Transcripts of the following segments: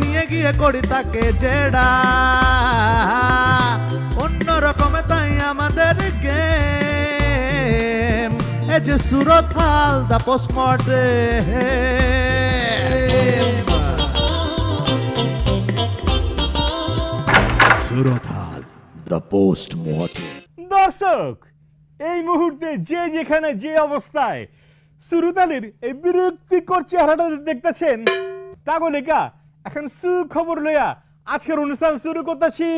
নিয়ে গিয়ে করি তাকে জেডা অন্যরকমে তাই আমাদের গেম এই যে সুরতাল দা পোস্টমর্টেম সুরতাল দা পোস্টমর্টেম। দর্শক এই মুহূর্তে যে যেখানে যে অবস্থায় সুরতালের এই বিরক্তিকর চেহারাটা দেখতেছেন তা লেখা এখন সুখবর লইয়া আজকের অনুষ্ঠান শুরু করতেছি।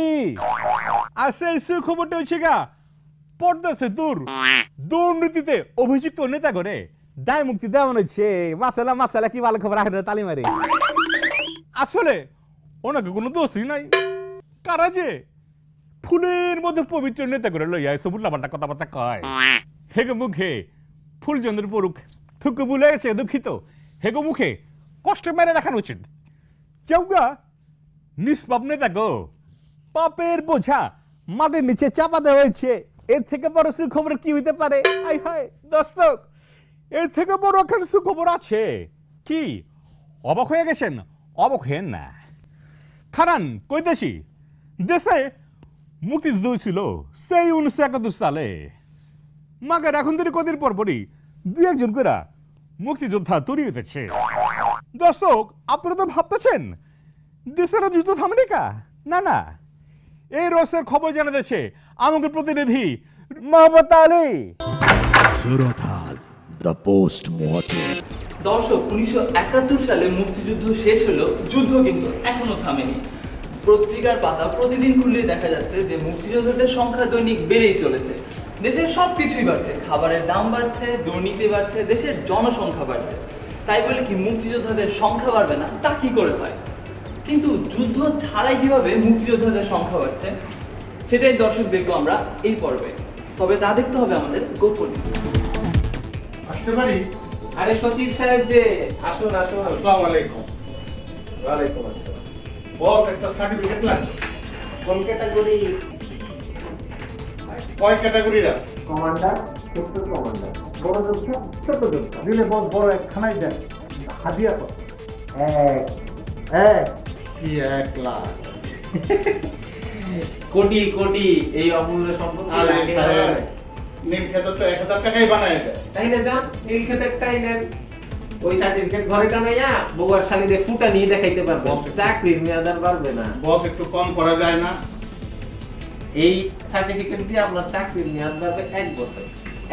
আর সেই সুখবরটা হচ্ছে গা পদ্মা সেতুর দুর্নীতিতে অভিযুক্ত নেতা করে দায় মুক্তি দেওয়া হচ্ছে। মাসালা মাসালা কি ভালো খবর আগে তালি মারে। আসলে ওনাকে কোনো দোষই নাই। কারা যে ফুলের মধ্যে পবিত্র নেতা করে লইয়া এসব উল্লাপাল্টা কথাবার্তা কয় হেগো মুখে ফুল চন্দ্রের পড়ুক থুকু ভুলে গেছে দুঃখিত হেগো মুখে কষ্ট মেরে রাখানো উচিত। কেউগা নিষ্পাপ নেতা গো পাপের বোঝা মাটির নিচে চাপা দেওয়া হয়েছে। এর থেকে বড় সুখবর কি হইতে পারে? আই হায় দর্শক এর থেকে বড় এখন সুখবর আছে কি? অবাক হয়ে গেছেন? অবাক হেন না, খারান কইতেছি দেশে মুক্তিযুদ্ধ ছিল সেই 1971 সালে। মাকে এখন থেকে কদিন পর পরই দুই একজন করে মুক্তিযোদ্ধা তৈরি হইতেছে। দর্শক আপনারা তো ভাবতেছেন দেশের যুদ্ধ থামেনি কা? না না, এই রসের খবর জানা যাচ্ছে আমাদের প্রতিনিধি মোহাম্মদ আলী। সুরতাল দ্য পোস্টমর্টেম। দর্শক 1971 সালে মুক্তিযুদ্ধ শেষ হলো, যুদ্ধ কিন্তু এখনো থামেনি। পত্রিকার পাতা প্রতিদিন খুললে দেখা যাচ্ছে যে মুক্তিযোদ্ধাদের সংখ্যা দৈনিক বেড়েই চলেছে। দেশের সবকিছুই বাড়ছে, খাবারের দাম বাড়ছে, দুর্নীতি বাড়ছে, দেশের জনসংখ্যা বাড়ছে। তাই বলে কি মুক্তিযোদ্ধাদের সংখ্যা বাড়বে না? তা কি করে হয়? কিন্তু যুদ্ধ ছাড়াই কিভাবে মুক্তিযোদ্ধাদের সংখ্যা বাড়ছে সেটাই দর্শক দেখবো আমরা এই পর্বে। তবে তা দেখতে হবে আমাদের গোপনে। আসতে পারি? আরে সচিব সাহেব যে, আসুন আসুন। আসসালামু আলাইকুম। ওয়ালাইকুম আসসালাম। বস একটা সার্টিফিকেট লাগবে। কোন ক্যাটাগরি? কয় ক্যাটাগরির আছে? কমান্ডার, সেক্টর কমান্ডার, বড় যোদ্ধা, ছোট যোদ্ধা দিলে বস বড় একখানাই দেন। হাদিয়া কত? কি 1 লাখ? কোটি কোটি এই অমূল্য সম্পত্তি আরে লাগে না। সাহেব, নীল খেত তো 1000 টাকাই বানায় দেয়। তাইলে যান নীল ক্ষেতেরটাই নেন। ওই সার্টিফিকেট ঘরে টানাইয়া বউয়ার শাড়িতে ফুটা নিয়ে দেখাইতে পারবো। চাকরির মেয়াদ আর বাড়বে না। বস একটু কম করা যায় না? এই সার্টিফিকেট দিয়ে আপনার চাকরির মেয়াদ বাড়বে 1 বছর।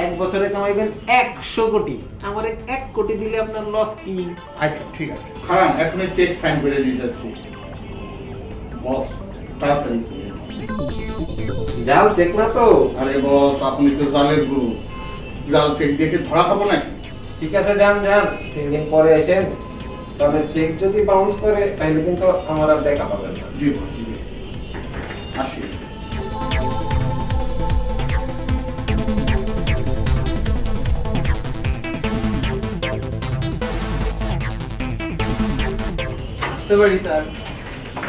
1 বছরে কামাইবেন 100 কোটি। আমারে 1 কোটি দিলে আপনার লস কি? আচ্ছা ঠিক আছে, খারান এখনই চেক সাইন করে দিয়ে যাচ্ছি। বস তাড়াতাড়ি করে। জাল চেক না তো? আরে বস আপনি তো জালের গুরু, জাল চেক দিয়ে কি ধরা খাবো নাকি? ঠিক আছে যান যান, 3 দিন পরে আসেন। তবে চেক যদি বাউন্স করে তাহলে কিন্তু আমার আর দেখা পাবেন না। জি বস, জি। আসি। আসতে পারি স্যার?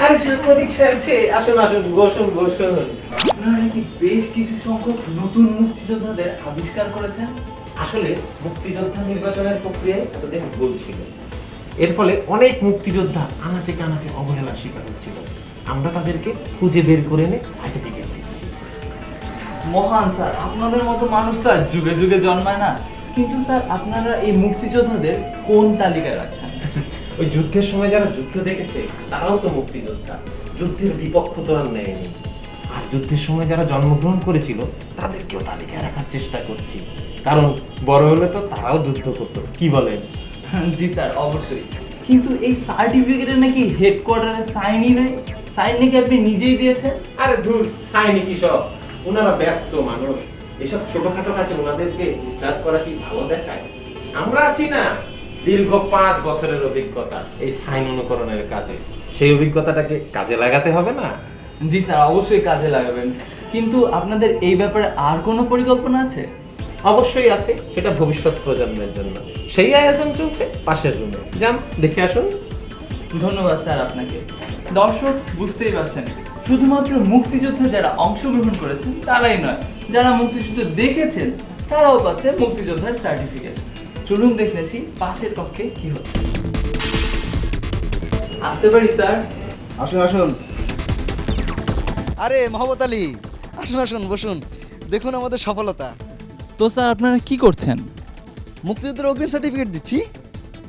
আরে সাংবাদিক সাহেব যে, আসুন আসুন, বসুন বসুন। আপনারা নাকি বেশ কিছু সংখ্যক নতুন মুক্তিযোদ্ধাদের আবিষ্কার করেছেন। আসলে মুক্তিযোদ্ধা নির্বাচনের প্রক্রিয়ায় এতদিন ভুল ছিল। এর ফলে অনেক মুক্তিযোদ্ধা আনাচে কানাচে অবহেলার শিকার হচ্ছিল। আমরা তাদেরকে খুঁজে বের করে এনে সার্টিফিকেট দিচ্ছি। মহান স্যার, আপনাদের মতো মানুষ তো আর যুগে যুগে জন্মায় না। কিন্তু স্যার আপনারা এই মুক্তিযোদ্ধাদের কোন তালিকায় রাখছেন? ওই যুদ্ধের সময় যারা যুদ্ধ দেখেছে তারাও তো মুক্তিযোদ্ধা, যুদ্ধের বিপক্ষ তো আর নেয়নি। আর যুদ্ধের সময় যারা জন্মগ্রহণ করেছিল তাদেরকেও তালিকায় রাখার চেষ্টা করছি, কারণ বড় হলে তো তারাও যুদ্ধ করতো। কি বলেন? জি স্যার, অবশ্যই। কিন্তু এই সার্টিফিকেটে নাকি হেডকোয়ার্টারে সাইনই নেই। সাইন নাকি আপনি নিজেই দিয়েছেন? আরে ধুর, সাইনি কি সব? ওনারা ব্যস্ত মানুষ, এসব ছোটখাটো কাজে ওনাদেরকে ডিস্টার্ব করা কি ভালো দেখায়? আমরা আছি না, দীর্ঘ 5 বছরের অভিজ্ঞতা এই সাইন অনুকরণের কাজে। সেই অভিজ্ঞতাটাকে কাজে লাগাতে হবে না? জি স্যার, অবশ্যই কাজে লাগাবেন। কিন্তু আপনাদের এই ব্যাপারে আর কোনো পরিকল্পনা আছে? অবশ্যই আছে, সেটা ভবিষ্যৎ প্রজন্মের জন্য। সেই আয়োজন চলছে পাশের রুমে, যান দেখে আসুন। ধন্যবাদ স্যার আপনাকে। দর্শক বুঝতেই পারছেন, শুধুমাত্র মুক্তিযুদ্ধে যারা অংশগ্রহণ করেছেন তারাই নয়, যারা মুক্তিযুদ্ধ দেখেছেন তারাও পাচ্ছে মুক্তিযোদ্ধার সার্টিফিকেট। চলুন দেখেছি পাশের কক্ষে কি হচ্ছে। আসতে পারি স্যার? আসুন আসুন। আরে মোহাম্মদ আলী, আসুন আসুন বসুন। দেখুন আমাদের সফলতা। তো স্যার আপনারা কি করছেন? মুক্তিযুদ্ধের অগ্রিম সার্টিফিকেট দিচ্ছি।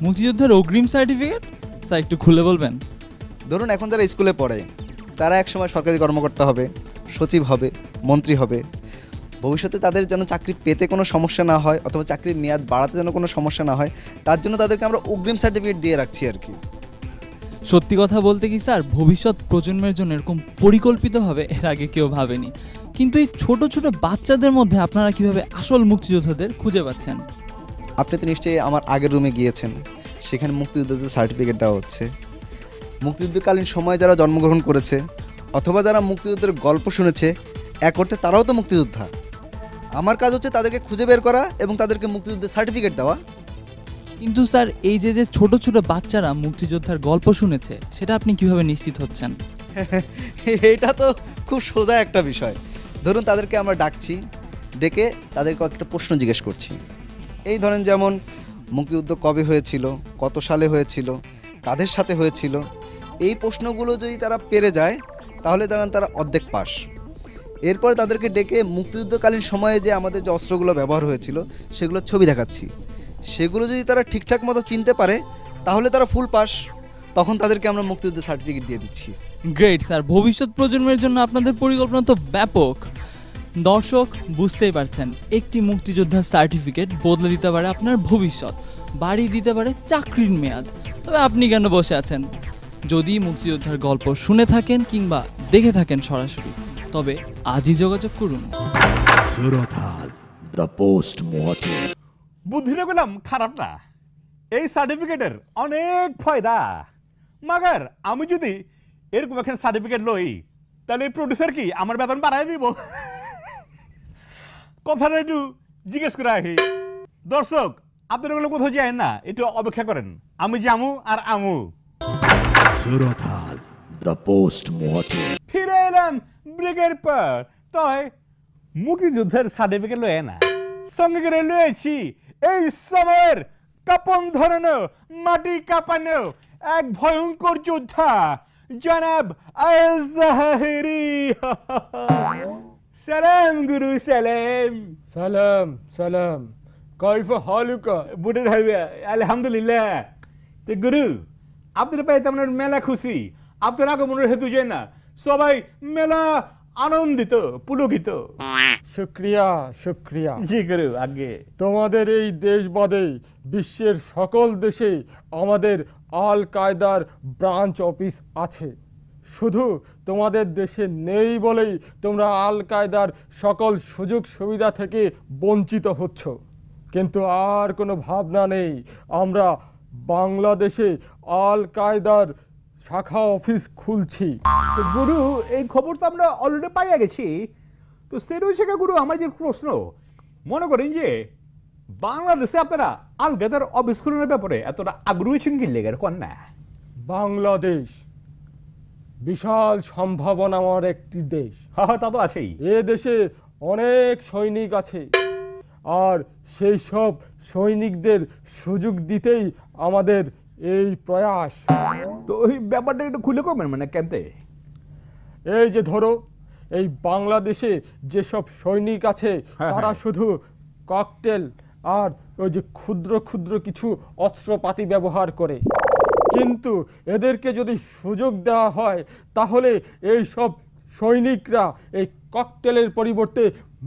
মুক্তিযুদ্ধের অগ্রিম সার্টিফিকেট? স্যার একটু খুলে বলবেন। ধরুন এখন যারা স্কুলে পড়ে তারা একসময় সরকারি কর্মকর্তা হবে, সচিব হবে, মন্ত্রী হবে। ভবিষ্যতে তাদের যেন চাকরি পেতে কোনো সমস্যা না হয় অথবা চাকরির মেয়াদ বাড়াতে যেন কোনো সমস্যা না হয়, তার জন্য তাদেরকে আমরা অগ্রিম সার্টিফিকেট দিয়ে রাখছি আর কি। সত্যি কথা বলতে কি স্যার, ভবিষ্যৎ প্রজন্মের জন্য এরকম পরিকল্পিতভাবে এর আগে কেউ ভাবেনি। কিন্তু এই ছোট ছোট বাচ্চাদের মধ্যে আপনারা কিভাবে আসল মুক্তিযোদ্ধাদের খুঁজে পাচ্ছেন? আপনি তো নিশ্চয়ই আমার আগের রুমে গিয়েছেন, সেখানে মুক্তিযুদ্ধদের সার্টিফিকেট দেওয়া হচ্ছে। মুক্তিযুদ্ধকালীন সময়ে যারা জন্মগ্রহণ করেছে অথবা যারা মুক্তিযুদ্ধের গল্প শুনেছে, এক অর্থে তারাও তো মুক্তিযোদ্ধা। আমার কাজ হচ্ছে তাদেরকে খুঁজে বের করা এবং তাদেরকে মুক্তিযুদ্ধের সার্টিফিকেট দেওয়া। কিন্তু স্যার এই যে ছোট ছোট বাচ্চারা মুক্তিযোদ্ধার গল্প শুনেছে, সেটা আপনি কিভাবে নিশ্চিত হচ্ছেন? এটা তো খুব সোজা একটা বিষয়। ধরুন তাদেরকে আমরা ডাকছি, ডেকে তাদেরকে একটা প্রশ্ন জিজ্ঞেস করছি। এই ধরেন যেমন মুক্তিযুদ্ধ কবে হয়েছিল, কত সালে হয়েছিল, কাদের সাথে হয়েছিল। এই প্রশ্নগুলো যদি তারা পেরে যায় তাহলে ধরেন তারা অর্ধেক পাস। এরপর তাদেরকে ডেকে মুক্তিযুদ্ধকালীন সময়ে যে আমাদের যে অস্ত্রগুলো ব্যবহার হয়েছিল সেগুলোর ছবি দেখাচ্ছি। সেগুলো যদি তারা ঠিকঠাক মতো চিনতে পারে তাহলে তারা ফুল পাস। তখন তাদেরকে আমরা মুক্তিযুদ্ধের সার্টিফিকেট দিয়ে দিচ্ছি। গ্রেট স্যার, ভবিষ্যৎ প্রজন্মের জন্য আপনাদের পরিকল্পনা তো ব্যাপক। দর্শক বুঝতেই পারছেন, একটি মুক্তিযোদ্ধার সার্টিফিকেট বদলে দিতে পারে আপনার ভবিষ্যৎ, বাড়িয়ে দিতে পারে চাকরির মেয়াদ। তবে আপনি কেন বসে আছেন? যদি মুক্তিযোদ্ধার গল্প শুনে থাকেন কিংবা দেখে থাকেন সরাসরি, তবে আজই যোগাযোগ করুন। Surathal, the post-mortem. বুদ্ধিটা পেলাম খারাপ না। এই সার্টিফিকেটের অনেক ফায়দা। মাগার আমি যদি এরকম একটা সার্টিফিকেট লই, তাহলে প্রডিউসার কি আমার বেতন বাড়াই দিব? কথাটা একটু জিজ্ঞেস করে রাখি। দর্শক আপনারা ওগুলো কোথাও যায় না, একটু অপেক্ষা করেন, আমি জামু আর আমু। Surathal, the post-mortem. ফিরে এলাম ব্রেকের পর। তাই মুক্তিযুদ্ধের সার্টিফিকেট লয়ে না, সঙ্গে করে লয়েছি এই সময়ের কাপন ধরানো, মাটি কাঁপানো এক ভয়ঙ্কর যোদ্ধা, জনাব আল-জাহারি। সালাম গুরু, সালাম। سلام سلام كيف حالك؟ বুটের হাইবে আলহামদুলিল্লাহ। তো গুরু, আপনার পাইতে আপনার মেলা খুশি। আপনার আগমনের হেতু যায় না, সবাই মেলা আনন্দিত, পুলকিত। শুক্রিয়া শুক্রিয়া। জি গুরু, আগে তোমাদের এই দেশ বাদে বিশ্বের সকল দেশে আমাদের আল কায়দার ব্রাঞ্চ অফিস আছে। শুধু তোমাদের দেশে নেই বলেই তোমরা আল কায়দার সকল সুযোগ সুবিধা থেকে বঞ্চিত হচ্ছ। কিন্তু আর কোনো ভাবনা নেই, আমরা বাংলাদেশে আল কায়দার শাখা অফিস খুলছি। তো গুরু, এই খবর তো আমরা অলরেডি পাইয়া গেছি। তো সেটা হচ্ছে গুরু, আমার যে প্রশ্ন, মনে করেন যে বাংলাদেশে আপনারা আল কায়দার অফিস খুলনের ব্যাপারে এতটা আগ্রহী ছিলেন কি লেগে কোন না? বাংলাদেশ বিশাল সম্ভাবনার একটি দেশ। হ্যাঁ, তা তো আছেই। এ দেশে অনেক সৈনিক আছে, আর সেই সব সৈনিকদের সুযোগ দিতেই আমাদের এই প্রয়াস। তো ওই ব্যাপারটা একটু খুলে করবেন, মানে কেমতে? এই যে ধরো, এই বাংলাদেশে যেসব সৈনিক আছে হ্যাঁ, তারা হ্যাঁ। শুধু ককটেল আর ওই যে ক্ষুদ্র ক্ষুদ্র কিছু অস্ত্রপাতি ব্যবহার করে। কিন্তু এদেরকে যদি সুযোগ দেওয়া হয় তাহলে এই সব সৈনিকরা এই ককটেলের পরিবর্তে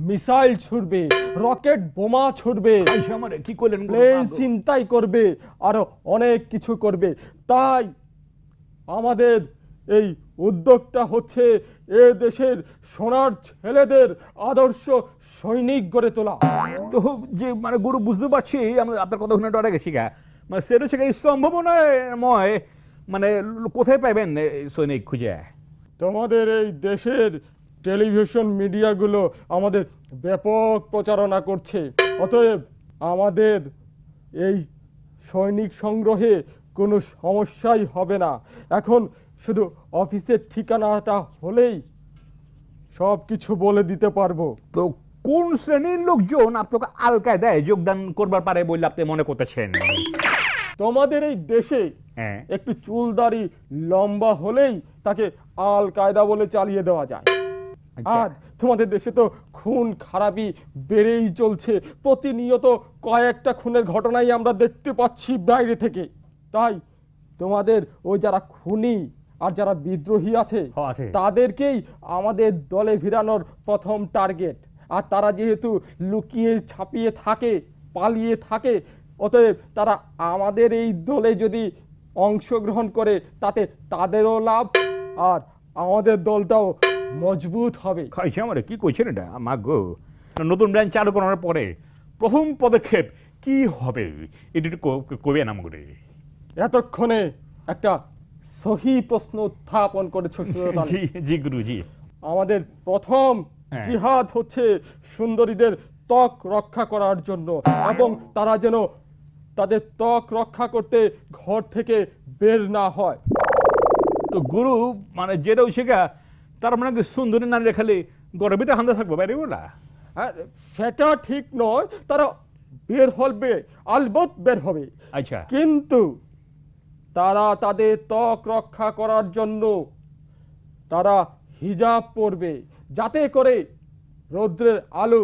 মিসাইল ছুড়বে, রকেট বোমা ছুড়বে, আইসা আমারে কি করলেন গুরু? প্লেন ছিনতাই করবে, আরো অনেক কিছু করবে। তাই আমাদের এই উদ্যোগটা হচ্ছে এ দেশের সোনার ছেলেদের আদর্শ সৈনিক গড়ে তোলা। তো যে মানে গুরু, বুঝতে পারছি আমি আপনার কথা শুনে ডরে গেছি গা। মানে সেটা হচ্ছে এই সম্ভাবনাময়, মানে কোথায় পাইবেন এই সৈনিক খুঁজে? তোমাদের এই দেশের টেলিভিশন মিডিয়াগুলো আমাদের ব্যাপক প্রচারণা করছে। অতএব আমাদের এই সৈনিক সংগ্রহে কোনো সমস্যাই হবে না। এখন শুধু অফিসের ঠিকানাটা হলেই সব কিছু বলে দিতে পারবো। তো কোন শ্রেণীর লোকজন আপনাকে আল কায়দায় যোগদান করবার পারে বলে আপনি মনে করতেছেন? তোমাদের এই দেশে হ্যাঁ একটু চুলদাড়ি লম্বা হলেই তাকে আল কায়দা বলে চালিয়ে দেওয়া যায়। আর তোমাদের দেশে তো খুন খারাপি বেড়েই চলছে, প্রতিনিয়ত কয়েকটা খুনের ঘটনাই আমরা দেখতে পাচ্ছি বাইরে থেকে। তাই তোমাদের ওই যারা খুনি আর যারা বিদ্রোহী আছে আছে। তাদেরকেই আমাদের দলে ভিড়ানোর প্রথম টার্গেট। আর তারা যেহেতু লুকিয়ে ছাপিয়ে থাকে, পালিয়ে থাকে, অতএব তারা আমাদের এই দলে যদি অংশগ্রহণ করে তাতে তাদেরও লাভ আর আমাদের দলটাও মজবুত হবে। খাইছে আমারে কি কইছেন এটা মা গো, নতুন ব্রাঞ্চ চালু করার পরে প্রথম পদক্ষেপ কি হবে এটা একটু কবে নাম করে। এতক্ষণে একটা সহি প্রশ্ন উত্থাপন করেছো সুরত আলী। জি জি গুরুজি। আমাদের প্রথম হ্যাঁ। জিহাদ হচ্ছে সুন্দরীদের ত্বক রক্ষা করার জন্য, এবং তারা যেন তাদের ত্বক রক্ষা করতে ঘর থেকে বের না হয়। তো গুরু মানে যেটা শেখা তার মানে কি সুন্দরী নারী রেখালে গর্বিত হান্দা থাকবো বাইরে বলা। আর সেটা ঠিক নয়, তারা বের হবে, আলবত বের হবে, আচ্ছা কিন্তু তারা তাদের ত্বক রক্ষা করার জন্য তারা হিজাব পরবে, যাতে করে রৌদ্রের আলো,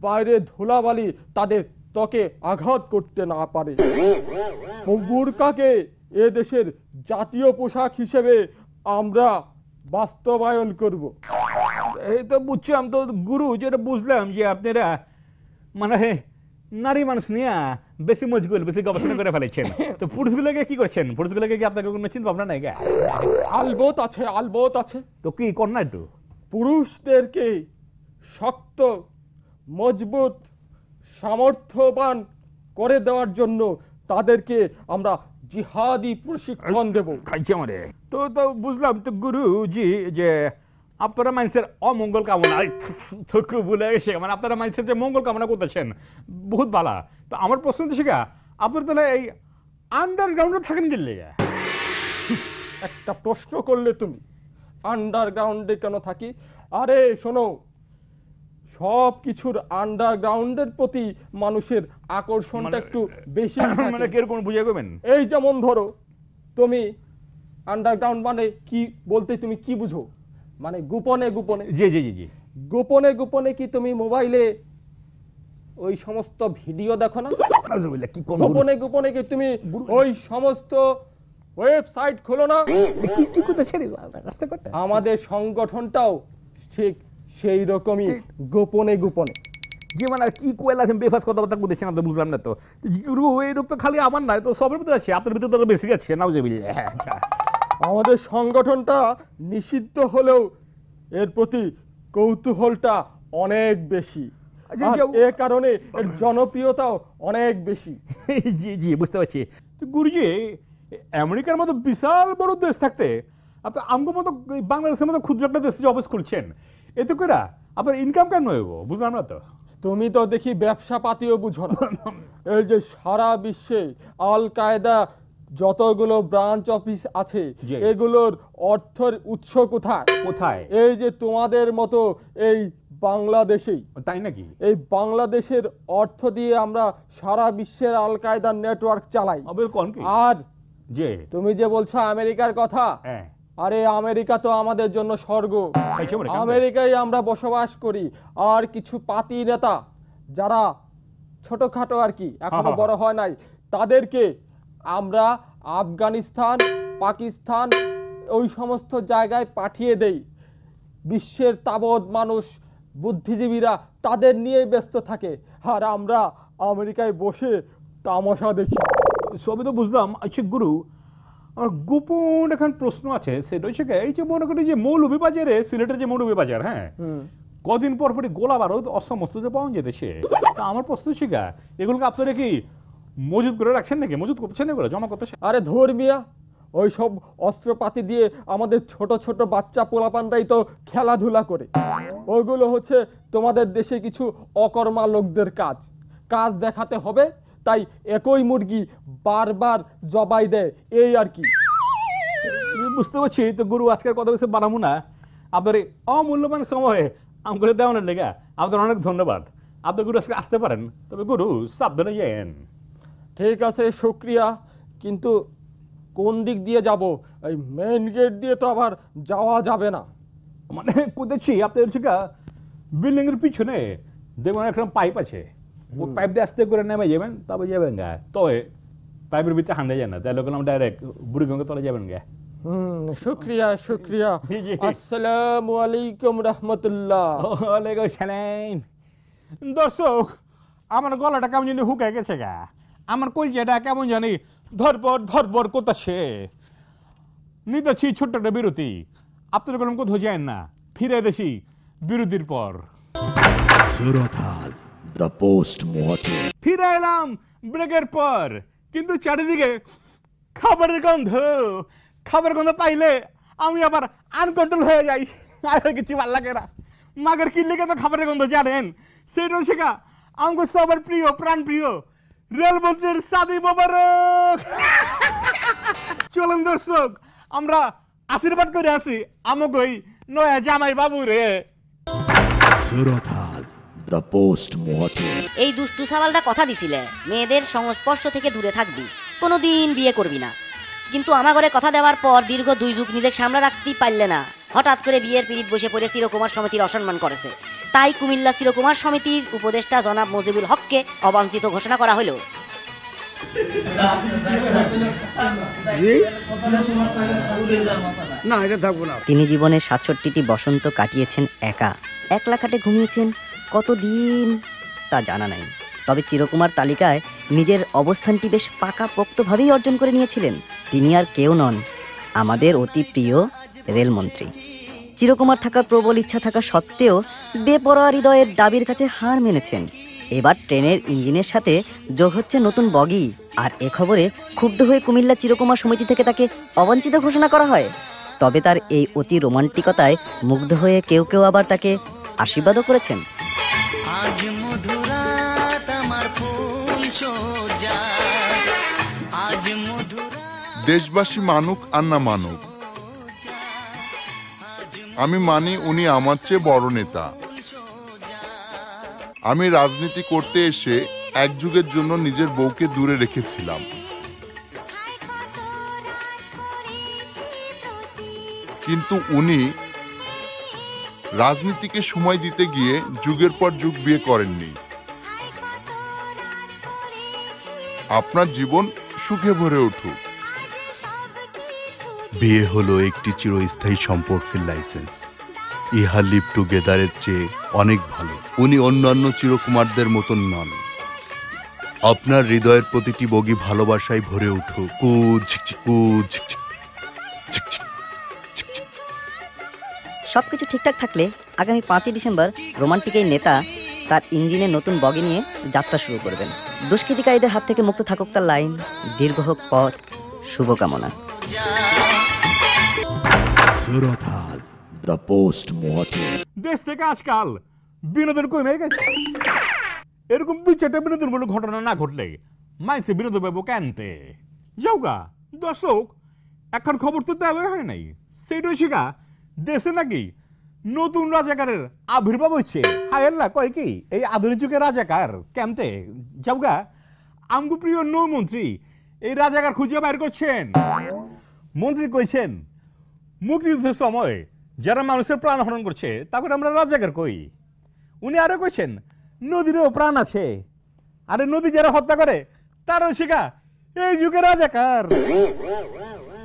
বাইরে ধুলাবালি তাদের ত্বকে আঘাত করতে না পারে। বুরকাকে এ দেশের জাতীয় পোশাক হিসেবে আমরা বাস্তবায়ন করব। এই তো বুঝলাম তো গুরু, যেটা বুঝলাম যে আপনারা মানে নারী মানুষ নিয়ে বেশি মজগুল, বেশি গবেষণা করে ফেলেছেন। তো পুরুষগুলোকে কি করছেন? পুরুষগুলোকে কি আপনাকে কোনো চিন্তা ভাবনা নাই গা? আলবত আছে, আলবত আছে। তো কি কর না একটু? পুরুষদেরকে শক্ত, মজবুত, সামর্থ্যবান করে দেওয়ার জন্য তাদেরকে আমরা জিহাদি প্রশিক্ষণ দেব। খাইছে আমারে তো তো বুঝলাম তো গুরু জি, যে আপনারা মানুষের অমঙ্গল কামনা থুকু বলে এসে মানে আপনারা মানুষের যে মঙ্গল কামনা করতেছেন বহুত ভালো। তো আমার প্রশ্ন তো শেখা, আপনার তাহলে এই আন্ডারগ্রাউন্ডে থাকেন গেলে? একটা প্রশ্ন করলে তুমি, আন্ডারগ্রাউন্ডে কেন থাকি? আরে শোনো, সব কিছুর আন্ডারগ্রাউন্ডের প্রতি মানুষের আকর্ষণটা একটু বেশি মানে কিরকম বুঝে করবেন? এই যেমন ধরো, তুমি আন্ডারগ্রাউন্ড মানে কি বলতে তুমি কি বুঝো? মানে গোপনে গোপনে। জি জি জি জি। গোপনে গোপনে কি তুমি মোবাইলে ওই সমস্ত ভিডিও দেখো না? কি কোন গোপনে গোপনে কি তুমি ওই সমস্ত ওয়েবসাইট খোলো না? কি করতেছেন রাস্তা করতে? আমাদের সংগঠনটাও ঠিক সেই রকমই গোপনে গোপনে। যে মানে কি কোয়েল আছেন বেফাস কথাবার্তা করতেছেন আপনি, বুঝলাম না তো। গুরু এই রোগ তো খালি আমার নয়, তো সবের ভিতরে আছে, আপনার ভিতরে তো বেশি আছে নাউজুবিল্লাহ। আচ্ছা আমাদের সংগঠনটা নিষিদ্ধ হলেও এর প্রতি কৌতূহলটা অনেক বেশি, আর এ কারণে এর জনপ্রিয়তাও অনেক বেশি। জি জি বুঝতে পারছি। তো গুরুজি, আমেরিকার মতো বিশাল বড় দেশ থাকতে আপনার আমগো মতো বাংলাদেশের মতো ক্ষুদ্র একটা দেশে অবস্থ করছেন, এতে করে আপনার ইনকাম কেন হইব? বুঝলাম না তো। তুমি তো দেখি ব্যবসা পাতিও বুঝো না। এই যে সারা বিশ্বে আল কায়দা যতগুলো ব্রাঞ্চ অফিস আছে, এগুলোর অর্থের উৎস কোথায়? কোথায়? এই যে তোমাদের মতো এই বাংলাদেশেই। তাই নাকি? এই বাংলাদেশের অর্থ দিয়ে আমরা সারা বিশ্বের আল কায়দার নেটওয়ার্ক চালাই। আর যে তুমি যে বলছো আমেরিকার কথা, আরে আমেরিকা তো আমাদের জন্য স্বর্গ। আমেরিকায় আমরা বসবাস করি। আর কিছু পাতি নেতা যারা ছোটখাটো আর কি, এখনো বড় হয় নাই, তাদেরকে আমরা আফগানিস্তান, পাকিস্তান ওই সমস্ত জায়গায় পাঠিয়ে দেই। বিশ্বের তাবৎ মানুষ, বুদ্ধিজীবীরা তাদের নিয়ে ব্যস্ত থাকে, আর আমরা আমেরিকায় বসে তামাশা দেখি। সবই তো বুঝলাম। আচ্ছা গুরু, আমার গোপন এখন প্রশ্ন আছে, সেটা হচ্ছে এই যে মনে করি যে মৌলভীবাজারে, সিলেটের যে মৌলভীবাজার, হ্যাঁ, কদিন পর পরই গোলা বারুদ অস্ত্র মস্ত্র যে পাওয়া যেতেছে। তা আমার প্রশ্ন হচ্ছে এগুলোকে আপনারা কি মজুদ করে রাখছেন নাকি? মজুদ করতেছেন এগুলো, জমা করতেছেন? আরে ধর্মিয়া, ওই সব অস্ত্রপাতি দিয়ে আমাদের ছোট ছোট বাচ্চা পোলাপানরাই তো খেলাধুলা করে। ওইগুলো হচ্ছে তোমাদের দেশে কিছু অকর্মা লোকদের কাজ। কাজ দেখাতে হবে, তাই একই মুরগি বারবার জবাই দেয়, এই আর কি। বুঝতে পারছি। তো গুরু, আজকের কথা বেশি বানাবো না। আপনার এই অমূল্যবান সময়ে আমাকে দেওয়ানোর লেগে আপনার অনেক ধন্যবাদ। আপনি গুরু আজকে আসতে পারেন, তবে গুরু সাবধানে যান। ঠিক আছে, শুক্রিয়া। কিন্তু কোন দিক দিয়ে যাব? এই মেইন গেট দিয়ে তো আবার যাওয়া যাবে না। মানে কোথাচ্ছি আপনার হচ্ছে বিল্ডিং এর পিছনে দেখবেন একটা পাইপ আছে, ওই পাইপ দিয়ে আস্তে করে নেমে যাবেন, তবে যাবেন গা। তবে পাইপের ভিতরে হান্দে যায় না, তাহলে ওখানে ডাইরেক্ট বুড়িগঙ্গা তলে যাবেন গা। শুক্রিয়া শুক্রিয়া। জি, জি। আসসালামু আলাইকুম রাহমাতুল্লাহ। ওয়ালাইকুম সালাম। দর্শক, আমার গলাটা কেমন জানি হুকায় গেছে গা, আমার কলজাটা কেমন জানি ধরপর করতেছে। নিতেছি ছোট্ট একটা বিরতি, আপনার কোনো কোথাও যায় না, ফিরে দেশি বিরতির পর। Surotal, the post-mortem. ফিরে এলাম ব্রেকের পর, কিন্তু চারিদিকে খাবারের গন্ধ পাইলে আমি আবার আনকন্ট্রোল হয়ে যাই, আর কিছু ভাল লাগে না। মাগের কিনলে তো খাবারের গন্ধ জানেন, সেটা শেখা আমাকে সবার প্রিয় প্রাণ প্রিয় রেলমন্ত্রীর শাদি মোবারক। চলুন দর্শক, আমরা আশীর্বাদ করে আসি আমাকে নয়া জামাই বাবু রে। Surotal, the post-mortem. এই দুষ্টু সাওয়ালটা কথা দিছিলে মেয়েদের সংস্পর্শ থেকে দূরে থাকবি, কোনোদিন বিয়ে করবি না। কিন্তু আমার ঘরে কথা দেওয়ার পর দীর্ঘ 2 যুগ নিজেকে সামলা রাখতেই পারলে না। হঠাৎ করে বিয়ের পিরিত বসে পড়ে চিরকুমার সমিতির অসম্মান করেছে। তাই কুমিল্লা চিরকুমার সমিতির উপদেষ্টা জনাব মুজিবুল হককে অবাঞ্ছিত ঘোষণা করা হলো। তিনি জীবনের 67টি বসন্ত কাটিয়েছেন একা, একলা খাটে ঘুমিয়েছেন কতদিন তা জানা নাই। তবে চিরকুমার তালিকায় নিজের অবস্থানটি বেশ পাকাপোক্তভাবেই অর্জন করে নিয়েছিলেন। তিনি আর কেউ নন, আমাদের অতি প্রিয় রেলমন্ত্রী। চিরকুমার থাকার প্রবল ইচ্ছা থাকা সত্ত্বেও বেপরোয়া হৃদয়ের দাবির কাছে হার মেনেছেন। এবার ট্রেনের ইঞ্জিনের সাথে যোগ হচ্ছে নতুন বগি, আর এ খবরে ক্ষুব্ধ হয়ে কুমিল্লা চিরকুমার সমিতি থেকে তাকে অবাঞ্ছিত ঘোষণা করা হয়। তবে তার এই অতি রোমান্টিকতায় মুগ্ধ হয়ে কেউ কেউ আবার তাকে আশীর্বাদও করেছেন। দেশবাসী মানুক আর না মানুক, আমি মানি উনি আমার চেয়ে বড় নেতা। আমি রাজনীতি করতে এসে এক যুগের জন্য নিজের বউকে দূরে রেখেছিলাম, কিন্তু উনি রাজনীতিকে সময় দিতে গিয়ে যুগের পর যুগ বিয়ে করেননি। আপনার জীবন সুখে ভরে উঠুক। বিয়ে হলো একটি চিরস্থায়ী সম্পর্কের লাইসেন্স। ইহা লিভ টুগেদারের চেয়ে অনেক ভালো। উনি অন্যান্য চিরকুমারদের মতন নন। আপনার হৃদয়ের প্রতিটি বগি ভালোবাসায় ভরে উঠুক। সবকিছু ঠিকঠাক থাকলে আগামী 5ই ডিসেম্বর রোমান্টিক এই নেতা তার ইঞ্জিনে নতুন বগি নিয়ে যাত্রা শুরু করবেন। দুষ্কৃতিকারীদের হাত থেকে মুক্ত থাকুক তার লাইন, দীর্ঘ হোক পথ, শুভকামনা। Surotal, the post-mortem. দেশ থেকে আজকাল বিনোদন কমে গেছে। এরকম 2-4টা বিনোদনমূলক ঘটনা না ঘটলে মাইসে বিনোদন পাবো কেনতে যাওগা। দর্শক, এখন খবর তো দেওয়া হয় নাই, সেটাই শিখা দেশে নাকি নতুন রাজাকারের আবির্ভাব হচ্ছে। হায় আল্লাহ, কয় কি এই আধুনিক যুগের রাজাকার কেমতে যাওগা। আমগো প্রিয় নৌমন্ত্রী এই রাজাকার খুঁজে বাইর করছেন। মন্ত্রী কইছেন মুক্তিযুদ্ধের সময় যারা মানুষের প্রাণ হরণ করছে তাকে আমরা রাজাকার কই। উনি আরো কইছেন নদীরও প্রাণ আছে, আরে নদী যারা হত্যা করে তারও শিখা এই যুগের রাজাকার।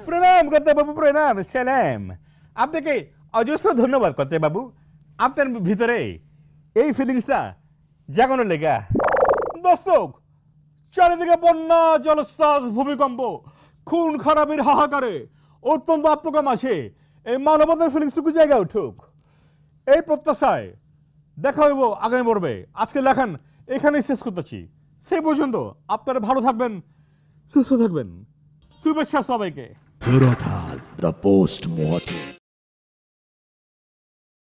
প্রণাম করতে বাবু, প্রণাম, সালাম। আপনাকে অজস্র ধন্যবাদ করতে বাবু, আপনার ভিতরে এই ফিলিংসটা জাগানোর লেগা। দর্শক, চারিদিকে বন্যা, জলোচ্ছ্বাস, ভূমিকম্প, খুন খারাপের হাহাকারে অত্যন্ত আত্মকাম আসে এই মানবতার ফিলিংসটুকু জায়গায় উঠুক, এই প্রত্যাশায় দেখা হইব আগামী পর্বে। আজকে লেখান এখানেই শেষ করতেছি। সেই পর্যন্ত আপনারা ভালো থাকবেন, সুস্থ থাকবেন। শুভেচ্ছা সবাইকে। Surotal, the post-mortem.